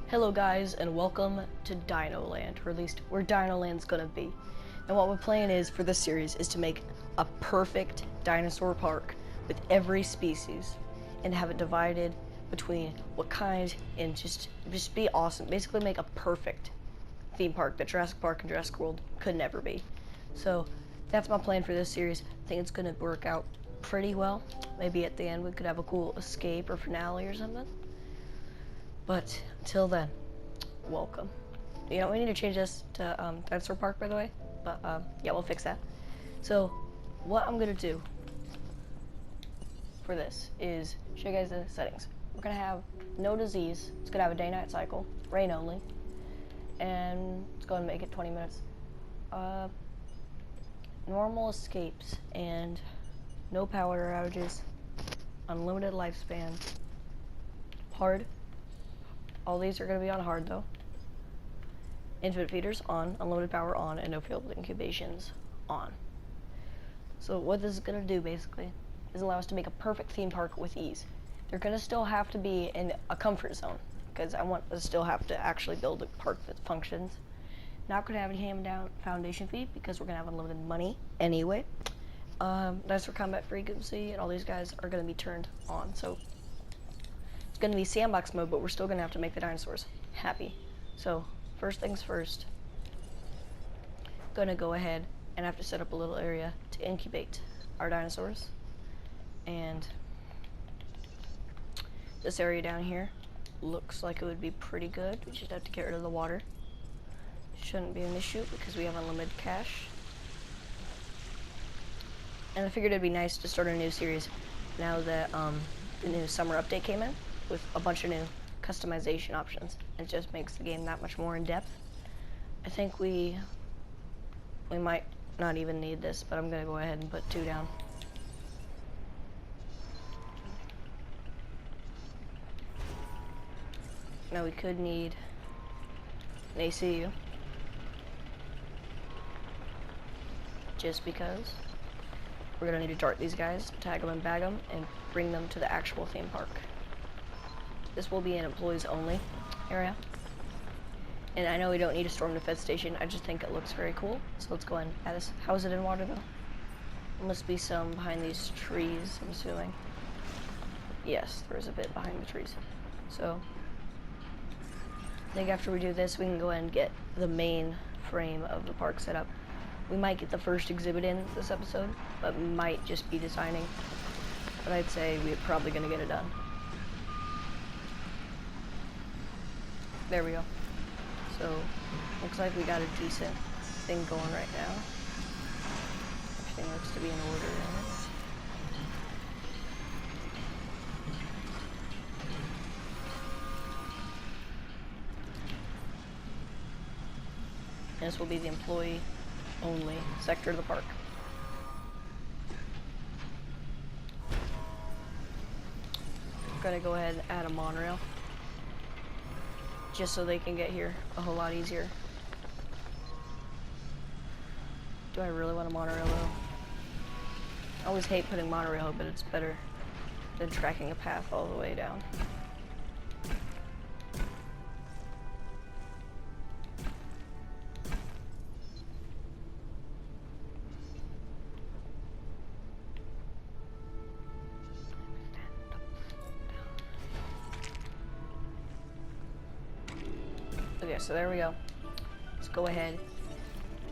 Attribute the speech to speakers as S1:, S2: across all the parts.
S1: Hello guys, and welcome to Dino Land, or at least where Dino Land's gonna be. And what we're planning is, for this series, is to make a perfect dinosaur park with every species, and have it divided between what kind, and just be awesome. Basically make a perfect theme park that Jurassic Park and Jurassic World could never be. So, that's my plan for this series. I think it's gonna work out pretty well. Maybe at the end we could have a cool escape or finale or something. But until then, welcome. You know, we need to change this to Dinosaur Park, by the way. But yeah, we'll fix that. So, what I'm gonna do for this is show you guys the settings. We're gonna have no disease. It's gonna have a day-night cycle, rain only, and let's go ahead and make it 20 minutes. Normal escapes and no power outages, unlimited lifespan, hard. All these are going to be on hard though. Infinite feeders on, unlimited power on, and no field incubations on. So what this is going to do basically is allow us to make a perfect theme park with ease. They're going to still have to be in a comfort zone because I want to still have to actually build a park that functions. Not going to have any hand-down foundation fee because we're going to have unlimited money anyway. Dinosaur combat frequency and all these guys are going to be turned on. So it's going to be sandbox mode, but we're still going to have to make the dinosaurs happy. So, first things first, going to go ahead and have to set up a little area to incubate our dinosaurs. And this area down here looks like it would be pretty good. We just have to get rid of the water. Shouldn't be an issue because we have unlimited cash. And I figured it'd be nice to start a new series now that the new summer update came in, with a bunch of new customization options. It just makes the game that much more in depth. I think we might not even need this, but I'm gonna go ahead and put 2 down. Now we could need an ACU, just because. We're gonna need to dart these guys, tag them and bag them, and bring them to the actual theme park. This will be an employees only area. And I know we don't need a storm defense station, I just think it looks very cool. So let's go ahead and add this. How is it in water though? There must be some behind these trees, I'm assuming. Yes, there's a bit behind the trees. So I think after we do this, we can go ahead and get the main frame of the park set up. We might get the first exhibit in this episode, but might just be designing. But I'd say we're probably gonna get it done. There we go. So, looks like we got a decent thing going right now. Everything looks to be in order. And this will be the employee only sector of the park. I'm gonna go ahead and add a monorail, just so they can get here a whole lot easier. Do I really want a monorail though? I always hate putting monorail, but it's better than tracking a path all the way down. Okay, so there we go. Let's go ahead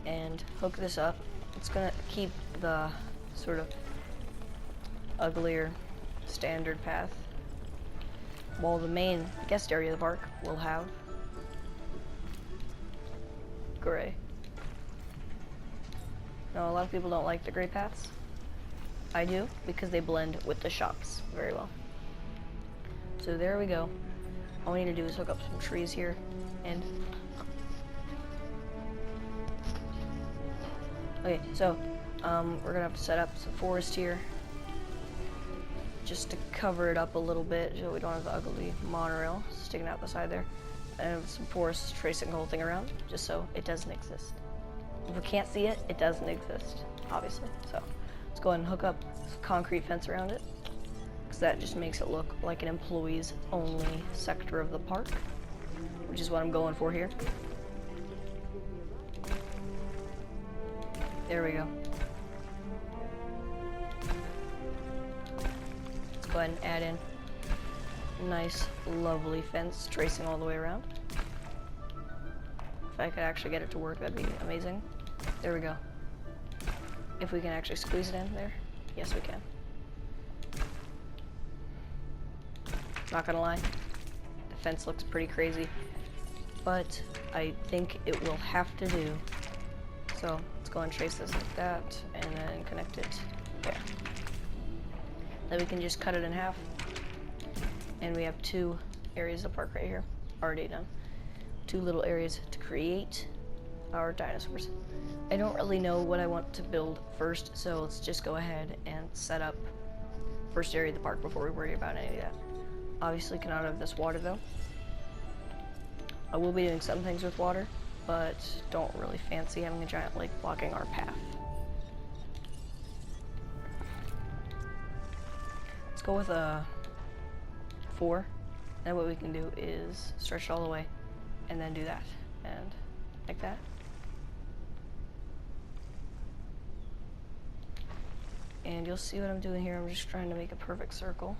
S1: and hook this up. It's gonna keep the sort of uglier standard path, while the main guest area of the park will have gray. Now, a lot of people don't like the gray paths. I do, because they blend with the shops very well. So there we go. All we need to do is hook up some trees here, and okay, so we're gonna have to set up some forest here just to cover it up a little bit so we don't have the ugly monorail sticking out the side there, and some forest tracing the whole thing around just so it doesn't exist. If we can't see it, it doesn't exist, obviously. So let's go ahead and hook up some concrete fence around it. because that just makes it look like an employees only sector of the park. which is what I'm going for here. There we go. Let's go ahead and add in a nice, lovely fence tracing all the way around. If I could actually get it to work, that'd be amazing. There we go. If we can actually squeeze it in there, yes we can. Not gonna lie, the fence looks pretty crazy, but I think it will have to do. So let's go and trace this like that, and then connect it there. Then we can just cut it in half, and we have 2 areas of park right here, already done. 2 little areas to create our dinosaurs. I don't really know what I want to build first, so let's just go ahead and set up first area of the park before we worry about any of that. Obviously cannot have this water though. I will be doing some things with water, but don't really fancy having a giant lake blocking our path. Let's go with a 4. And what we can do is stretch it all the way and then do that. And like that. And you'll see what I'm doing here. I'm just trying to make a perfect circle.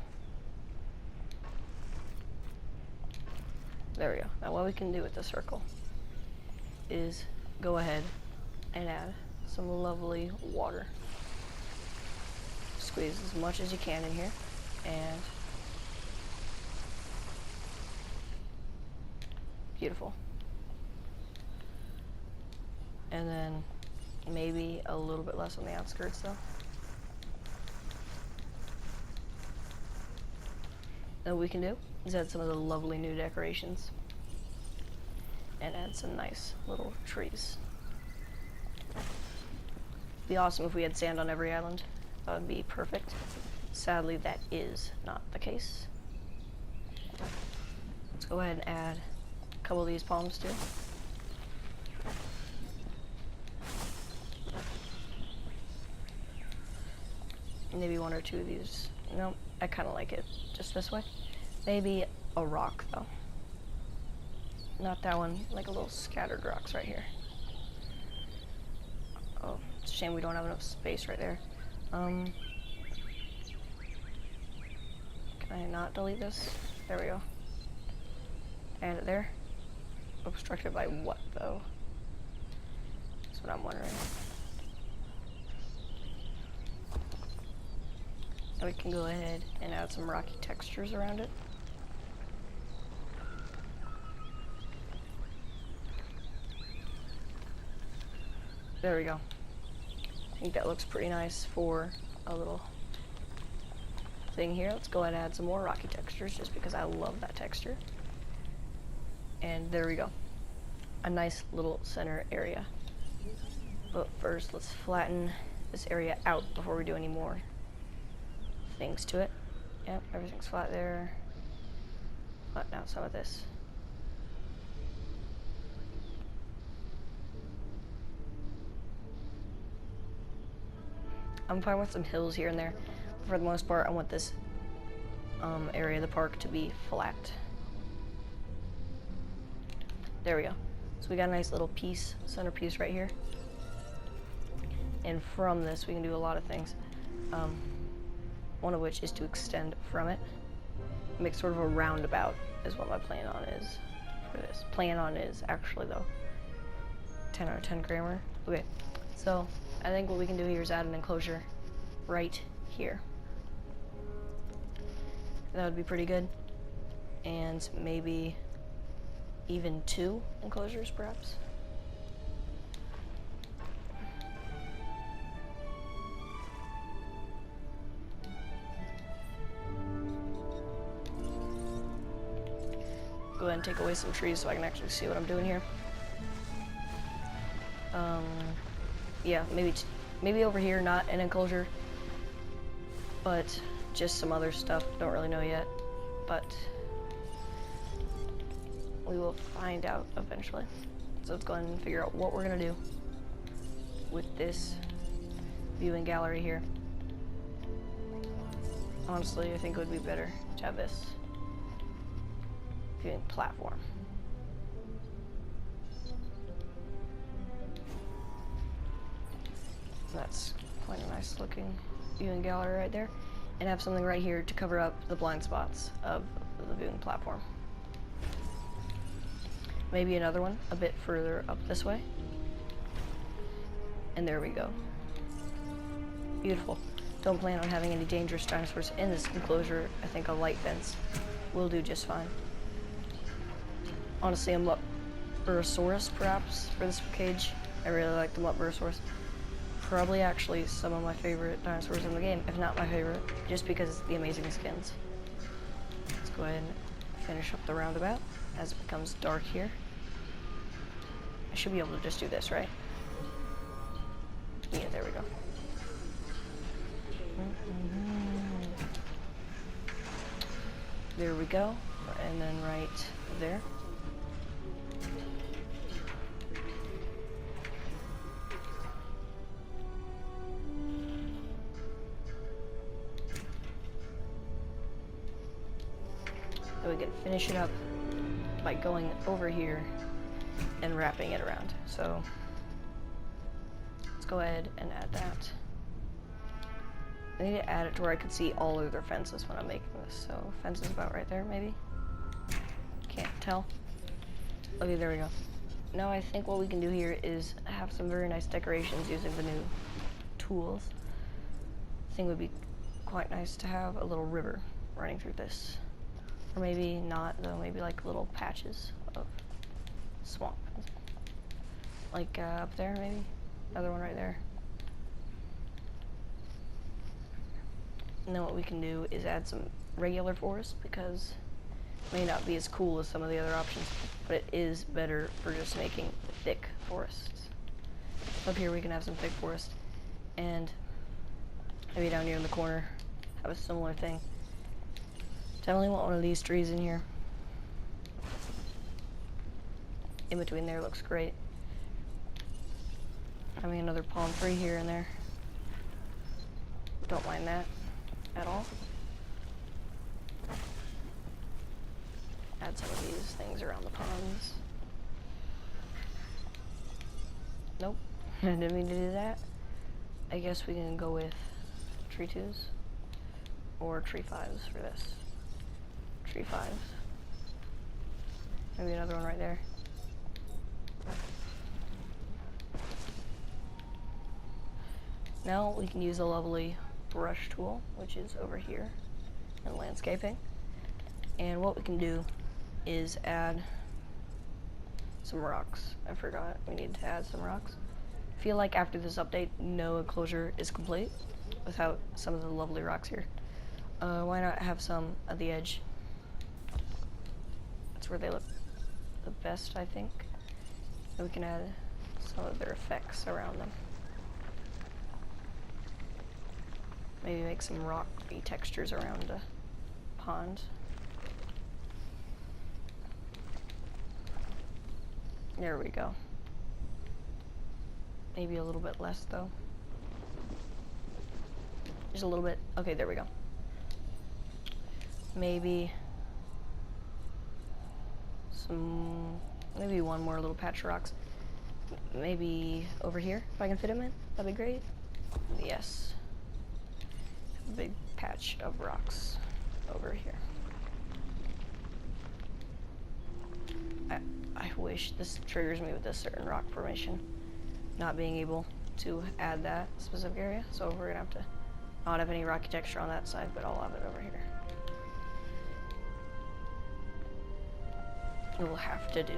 S1: There we go. Now what we can do with the circle is go ahead and add some lovely water. Squeeze as much as you can in here, and beautiful. And then maybe a little bit less on the outskirts though. Now what we can do is add some of the lovely new decorations and add some nice little trees. It'd be awesome if we had sand on every island. That would be perfect. Sadly, that is not the case. Let's go ahead and add a couple of these palms too. Maybe 1 or 2 of these. No, I kind of like it just this way. Maybe a rock though. Not that one, like a little scattered rocks right here. Oh, it's a shame we don't have enough space right there. Can I not delete this? There we go. Add it there. Obstructed by what though? That's what I'm wondering. Now we can go ahead and add some rocky textures around it. There we go. I think that looks pretty nice for a little thing here. Let's go ahead and add some more rocky textures just because I love that texture. And there we go. A nice little center area. But first, let's flatten this area out before we do any more things to it. Yep, everything's flat there. Flatten out some of this. I'm fine with some hills here and there. For the most part, I want this area of the park to be flat. There we go. So we got a nice little piece, centerpiece right here. And from this, we can do a lot of things. One of which is to extend from it. Make sort of a roundabout is what my plan on is for this. Plan on is actually though. 10 out of 10 grammar. Okay, so I think what we can do here is add an enclosure right here. That would be pretty good. And maybe even 2 enclosures perhaps. Go ahead and take away some trees so I can actually see what I'm doing here. Yeah, maybe over here, not an enclosure, but just some other stuff. Don't really know yet, but we will find out eventually. So let's go ahead and figure out what we're gonna do with this viewing gallery here. Honestly, I think it would be better to have this viewing platform. That's quite a nice looking viewing gallery right there. And have something right here to cover up the blind spots of the viewing platform. Maybe another one a bit further up this way. And there we go. Beautiful. Don't plan on having any dangerous dinosaurs in this enclosure. I think a light fence will do just fine. Honestly, a Muttbursaurus perhaps for this cage. I really like the Muttbursaurus. Probably actually some of my favorite dinosaurs in the game, if not my favorite, just because it's the amazing skins. Let's go ahead and finish up the roundabout as it becomes dark here. I should be able to just do this, right? Yeah, there we go. There we go, and then right there. So we can finish it up by going over here and wrapping it around. So let's go ahead and add that. I need to add it to where I can see all of their fences when I'm making this. So fence is about right there, maybe? Can't tell. Okay, there we go. Now I think what we can do here is have some very nice decorations using the new tools. I think it would be quite nice to have a little river running through this. Or maybe not, though. Maybe like little patches of swamp. Like up there, maybe? Another one right there. And then what we can do is add some regular forest, because it may not be as cool as some of the other options, but it is better for just making thick forests. Up here we can have some thick forest, and maybe down here in the corner have a similar thing. Definitely want one of these trees in here. In between there looks great. Having another palm tree here and there. Don't mind that at all. Add some of these things around the ponds. Nope, I didn't mean to do that. I guess we can go with tree 2s or tree 5s for this. Tree 5s. Maybe another one right there. Now we can use a lovely brush tool, which is over here in landscaping. And what we can do is add some rocks. I forgot we need to add some rocks. I feel like after this update, no enclosure is complete without some of the lovely rocks here. Why not have some at the edge? That's where they look the best, I think. And we can add some of their effects around them. Maybe make some rocky textures around the pond. There we go. Maybe a little bit less though. Just a little bit. Okay, there we go. Maybe maybe one more little patch of rocks. Maybe over here, if I can fit them in, that'd be great. Yes. A big patch of rocks over here. I wish this triggers me with a certain rock formation, not being able to add that specific area, so we're gonna have to not have any rocky texture on that side, but I'll have it over here. It will have to do.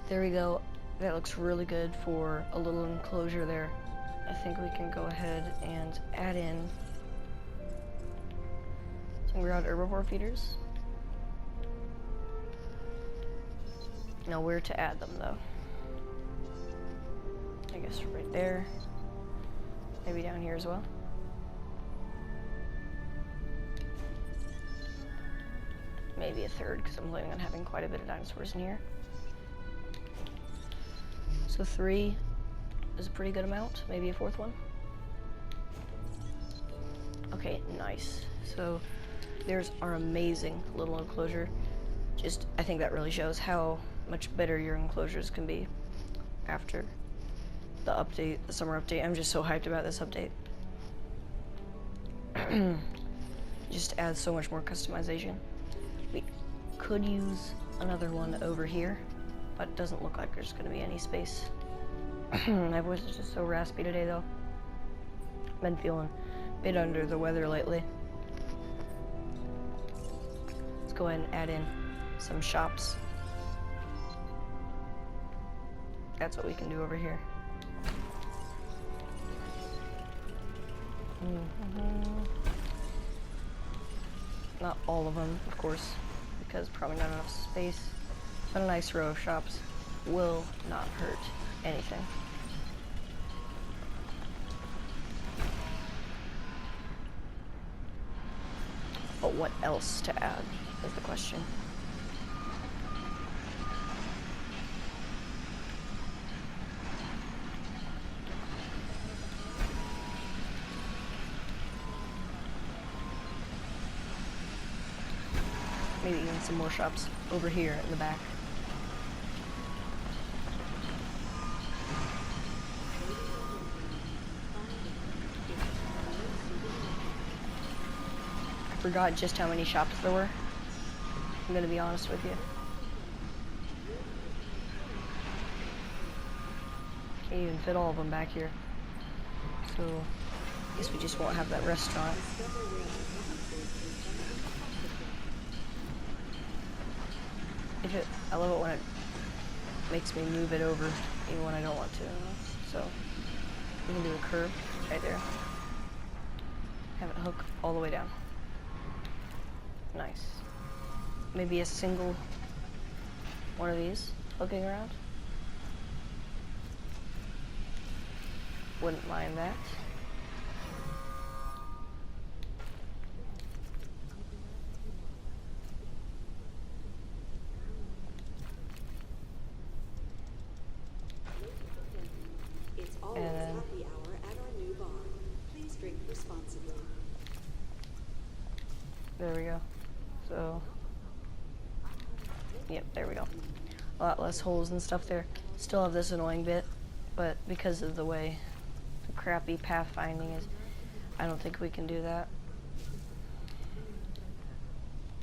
S1: There we go. That looks really good for a little enclosure there. I think we can go ahead and add in some ground herbivore feeders. Know where to add them though. I guess right there. Maybe down here as well. Maybe a third, because I'm planning on having quite a bit of dinosaurs in here. So 3 is a pretty good amount. Maybe a 4th one. Okay, nice. So there's our amazing little enclosure. Just, I think that really shows how much better your enclosures can be after the update, the summer update. I'm just so hyped about this update. Just adds so much more customization. We could use another one over here, but it doesn't look like there's going to be any space. My voice is just so raspy today, though. Been feeling a bit under the weather lately. Let's go ahead and add in some shops. That's what we can do over here. Not all of them, of course, because probably not enough space. But a nice row of shops will not hurt anything. But what else to add is the question. Maybe even some more shops over here in the back. I forgot just how many shops there were. I'm gonna be honest with you. Can't even fit all of them back here. So, I guess we just won't have that restaurant. I love it when it makes me move it over, even when I don't want to. So, we can do a curve right there. Have it hook all the way down. Nice. Maybe a single one of these hooking around. Wouldn't mind that. There we go. So, yep, there we go. A lot less holes and stuff there. Still have this annoying bit, but because of the way the crappy pathfinding is, I don't think we can do that.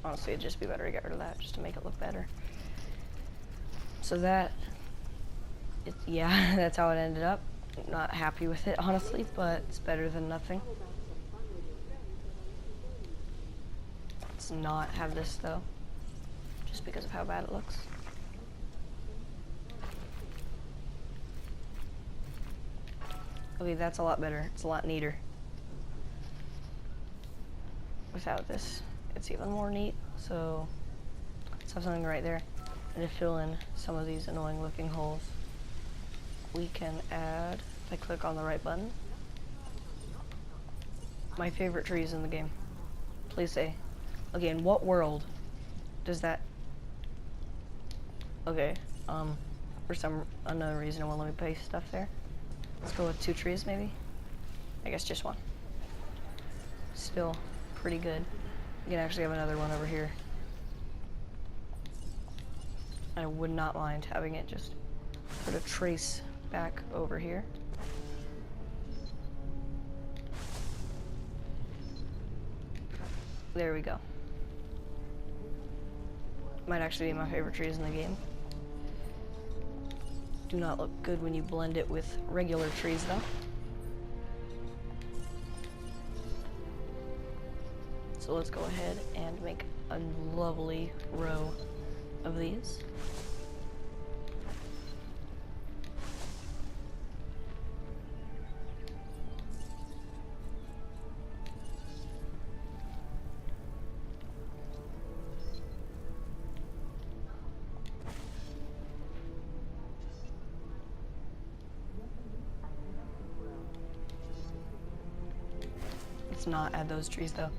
S1: Honestly, it'd just be better to get rid of that, just to make it look better. So that, yeah, that's how it ended up. Not happy with it, honestly, but it's better than nothing. Let's not have this, though, just because of how bad it looks. Okay, that's a lot better. It's a lot neater. Without this, it's even more neat. So let's have something right there. And to fill in some of these annoying looking holes, we can add, if I click on the right button, my favorite trees in the game. Please say. Okay, in what world does that... Okay, for some unknown reason it won't let me place stuff there. Let's go with 2 trees, maybe? I guess just 1. Still pretty good. You can actually have another one over here. I would not mind having it just put a trace back over here. There we go. Might actually be my favorite trees in the game. Do not look good when you blend it with regular trees, though. So let's go ahead and make a lovely row of these. Let's not add those trees, though.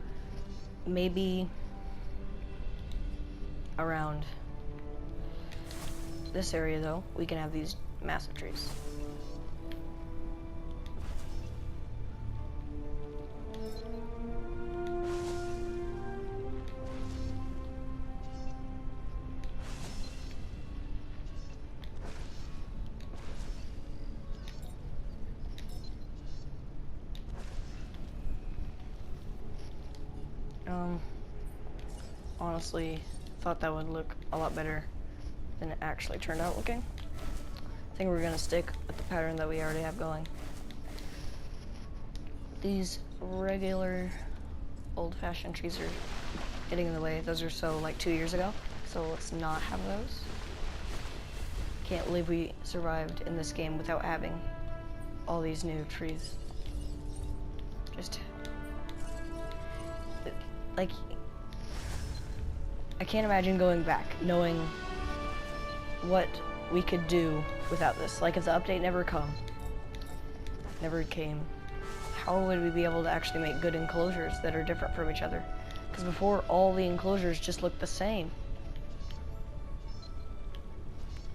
S1: Maybe around this area, though, we can have these massive trees. Honestly, thought that would look a lot better than it actually turned out looking. I think we're gonna stick with the pattern that we already have going. These regular old-fashioned trees are getting in the way. Those are so like 2 years ago, so let's not have those. Can't believe we survived in this game without having all these new trees. Just like, I can't imagine going back knowing what we could do without this. Like, if the update never came, how would we be able to actually make good enclosures that are different from each other? Because before, all the enclosures just looked the same.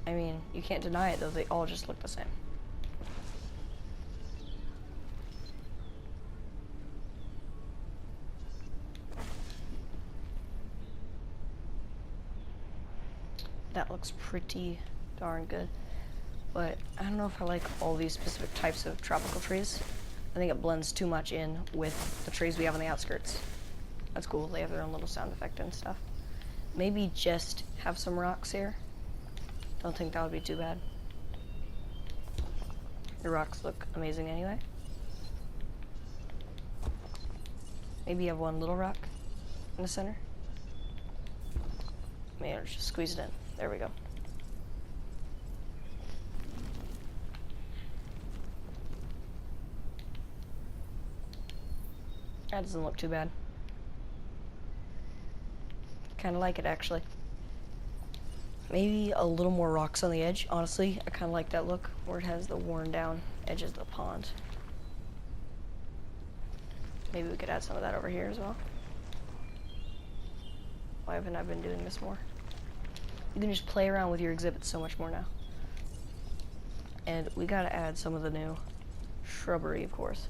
S1: I mean, you can't deny it though, they all just look the same. That looks pretty darn good. But I don't know if I like all these specific types of tropical trees. I think it blends too much in with the trees we have on the outskirts. That's cool, they have their own little sound effect and stuff. Maybe just have some rocks here. Don't think that would be too bad. The rocks look amazing anyway. Maybe have one little rock in the center. Maybe I'll just squeeze it in. There we go. That doesn't look too bad. Kind of like it, actually. Maybe a little more rocks on the edge. Honestly, I kind of like that look where it has the worn down edges of the pond. Maybe we could add some of that over here as well. Why haven't I been doing this more? You can just play around with your exhibits so much more now. And we gotta add some of the new shrubbery, of course.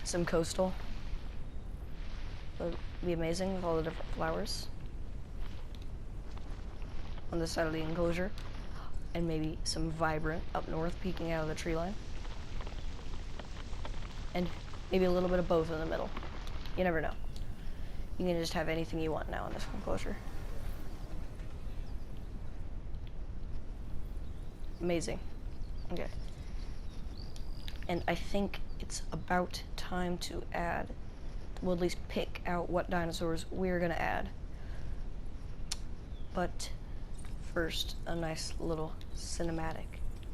S1: Some coastal. Would be amazing with all the different flowers on this side of the enclosure. And maybe some vibrant up north peeking out of the tree line. And maybe a little bit of both in the middle. You never know. You can just have anything you want now in this enclosure. Amazing. Okay. And I think it's about time to add, we'll at least pick out what dinosaurs we're gonna add. But first, a nice little cinematic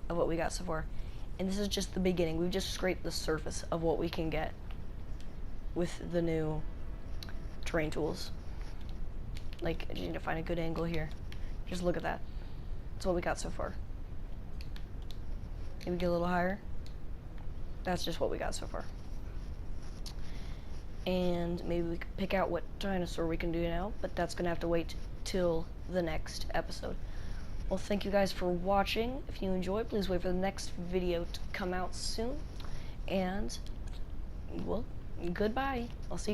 S1: of what we got so far. And this is just the beginning. We've just scraped the surface of what we can get with the new terrain tools. Like, I just need to find a good angle here. Just look at that. That's what we got so far. Maybe get a little higher. That's just what we got so far. And maybe we could pick out what dinosaur we can do now, but that's gonna have to wait till the next episode. Well, thank you guys for watching. If you enjoyed, please wait for the next video to come out soon. And, well, goodbye. I'll see you.